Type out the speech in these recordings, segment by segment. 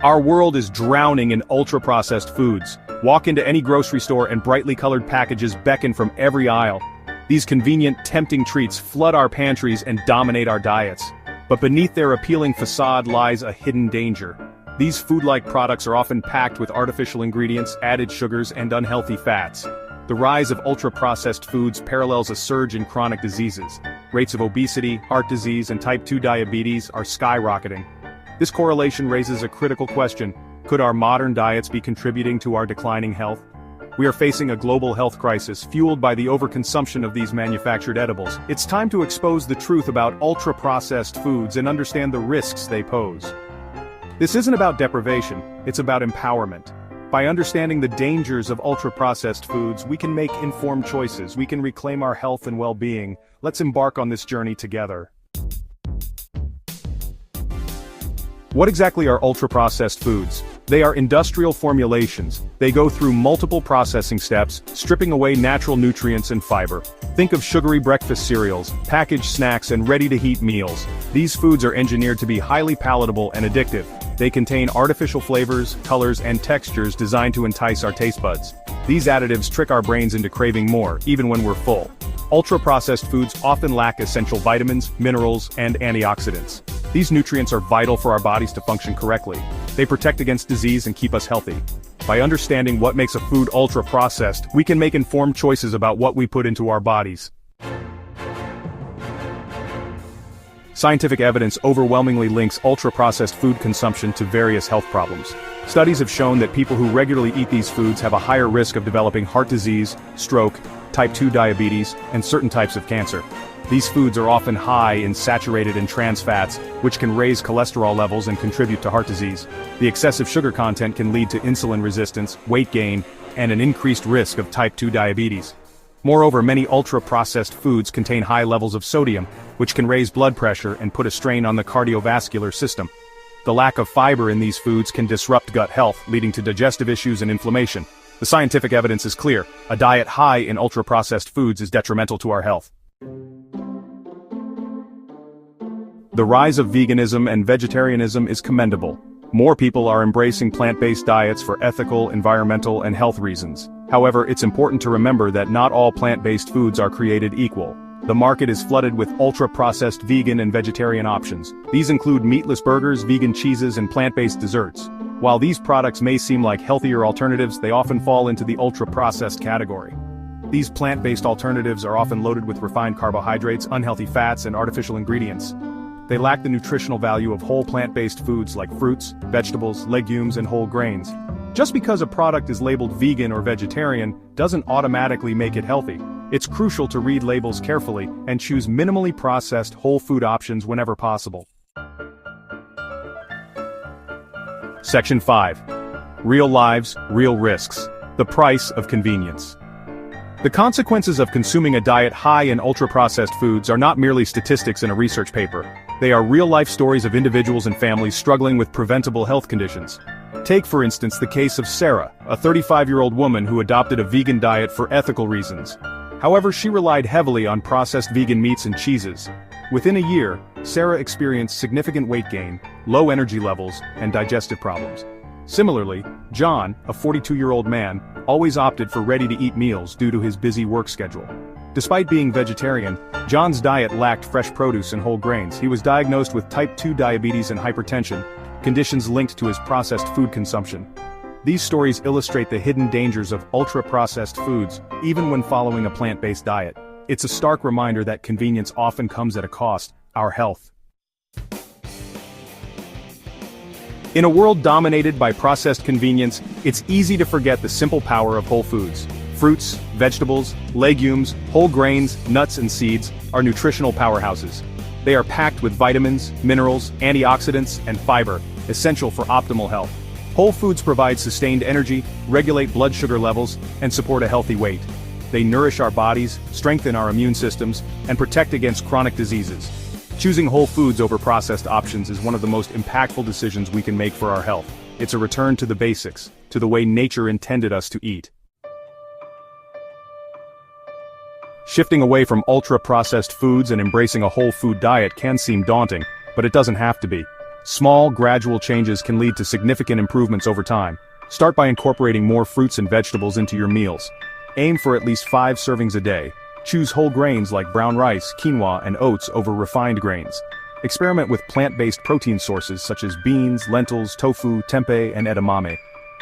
Our world is drowning in ultra-processed foods. Walk into any grocery store and brightly colored packages beckon from every aisle. These convenient, tempting treats flood our pantries and dominate our diets. But beneath their appealing facade lies a hidden danger. These food-like products are often packed with artificial ingredients, added sugars, and unhealthy fats. The rise of ultra-processed foods parallels a surge in chronic diseases. Rates of obesity, heart disease, and type 2 diabetes are skyrocketing. This correlation raises a critical question: could our modern diets be contributing to our declining health? We are facing a global health crisis fueled by the overconsumption of these manufactured edibles. It's time to expose the truth about ultra-processed foods and understand the risks they pose. This isn't about deprivation, it's about empowerment. By understanding the dangers of ultra-processed foods, we can make informed choices, we can reclaim our health and well-being. Let's embark on this journey together. What exactly are ultra-processed foods? They are industrial formulations. They go through multiple processing steps, stripping away natural nutrients and fiber. Think of sugary breakfast cereals, packaged snacks, and ready-to-heat meals. These foods are engineered to be highly palatable and addictive. They contain artificial flavors, colors, and textures designed to entice our taste buds. These additives trick our brains into craving more, even when we're full. Ultra-processed foods often lack essential vitamins, minerals, and antioxidants. These nutrients are vital for our bodies to function correctly. They protect against disease and keep us healthy. By understanding what makes a food ultra-processed, we can make informed choices about what we put into our bodies. Scientific evidence overwhelmingly links ultra-processed food consumption to various health problems. Studies have shown that people who regularly eat these foods have a higher risk of developing heart disease, stroke, type 2 diabetes, and certain types of cancer. These foods are often high in saturated and trans fats, which can raise cholesterol levels and contribute to heart disease. The excessive sugar content can lead to insulin resistance, weight gain, and an increased risk of type 2 diabetes. Moreover, many ultra-processed foods contain high levels of sodium, which can raise blood pressure and put a strain on the cardiovascular system. The lack of fiber in these foods can disrupt gut health, leading to digestive issues and inflammation. The scientific evidence is clear: a diet high in ultra-processed foods is detrimental to our health. The rise of veganism and vegetarianism is commendable. More people are embracing plant-based diets for ethical, environmental, and health reasons. However, it's important to remember that not all plant-based foods are created equal. The market is flooded with ultra-processed vegan and vegetarian options. These include meatless burgers, vegan cheeses, and plant-based desserts. While these products may seem like healthier alternatives, they often fall into the ultra-processed category. These plant-based alternatives are often loaded with refined carbohydrates, unhealthy fats, and artificial ingredients. They lack the nutritional value of whole plant-based foods like fruits, vegetables, legumes, and whole grains. Just because a product is labeled vegan or vegetarian doesn't automatically make it healthy. It's crucial to read labels carefully and choose minimally processed whole food options whenever possible. Section 5. Real lives, real risks. The price of convenience. The consequences of consuming a diet high in ultra-processed foods are not merely statistics in a research paper. They are real-life stories of individuals and families struggling with preventable health conditions. Take, for instance, the case of Sarah, a 35-year-old woman who adopted a vegan diet for ethical reasons. However, she relied heavily on processed vegan meats and cheeses. Within a year, Sarah experienced significant weight gain, low energy levels, and digestive problems. Similarly, John, a 42-year-old man, always opted for ready-to-eat meals due to his busy work schedule. Despite being vegetarian, John's diet lacked fresh produce and whole grains. He was diagnosed with type 2 diabetes and hypertension, conditions linked to his processed food consumption. These stories illustrate the hidden dangers of ultra-processed foods, even when following a plant-based diet. It's a stark reminder that convenience often comes at a cost: our health. In a world dominated by processed convenience, it's easy to forget the simple power of whole foods. Fruits, vegetables, legumes, whole grains, nuts, and seeds are nutritional powerhouses. They are packed with vitamins, minerals, antioxidants, and fiber, essential for optimal health. Whole foods provide sustained energy, regulate blood sugar levels, and support a healthy weight. They nourish our bodies, strengthen our immune systems, and protect against chronic diseases. Choosing whole foods over processed options is one of the most impactful decisions we can make for our health. It's a return to the basics, to the way nature intended us to eat. Shifting away from ultra-processed foods and embracing a whole food diet can seem daunting, but it doesn't have to be. Small, gradual changes can lead to significant improvements over time. Start by incorporating more fruits and vegetables into your meals. Aim for at least 5 servings a day. Choose whole grains like brown rice, quinoa, and oats over refined grains. Experiment with plant-based protein sources such as beans, lentils, tofu, tempeh, and edamame.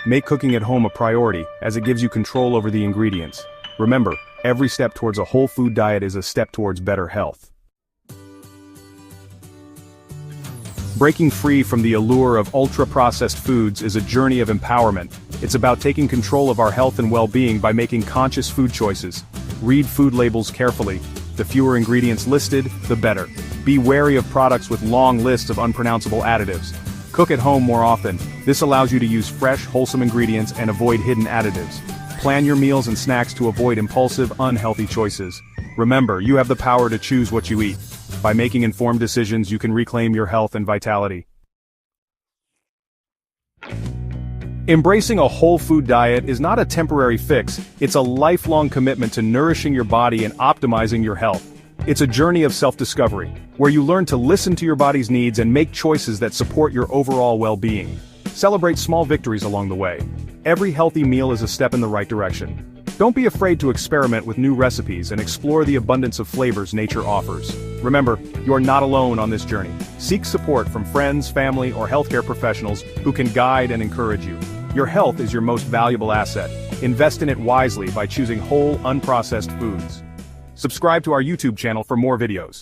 Make cooking at home a priority, as it gives you control over the ingredients. Remember, every step towards a whole food diet is a step towards better health. Breaking free from the allure of ultra-processed foods is a journey of empowerment. It's about taking control of our health and well-being by making conscious food choices. Read food labels carefully. The fewer ingredients listed, the better. Be wary of products with long lists of unpronounceable additives. Cook at home more often. This allows you to use fresh, wholesome ingredients and avoid hidden additives. Plan your meals and snacks to avoid impulsive, unhealthy choices. Remember, you have the power to choose what you eat. By making informed decisions, you can reclaim your health and vitality. Embracing a whole food diet is not a temporary fix, it's a lifelong commitment to nourishing your body and optimizing your health. It's a journey of self-discovery, where you learn to listen to your body's needs and make choices that support your overall well-being. Celebrate small victories along the way. Every healthy meal is a step in the right direction. Don't be afraid to experiment with new recipes and explore the abundance of flavors nature offers. Remember, you are not alone on this journey. Seek support from friends, family, or healthcare professionals who can guide and encourage you. Your health is your most valuable asset. Invest in it wisely by choosing whole, unprocessed foods. Subscribe to our YouTube channel for more videos.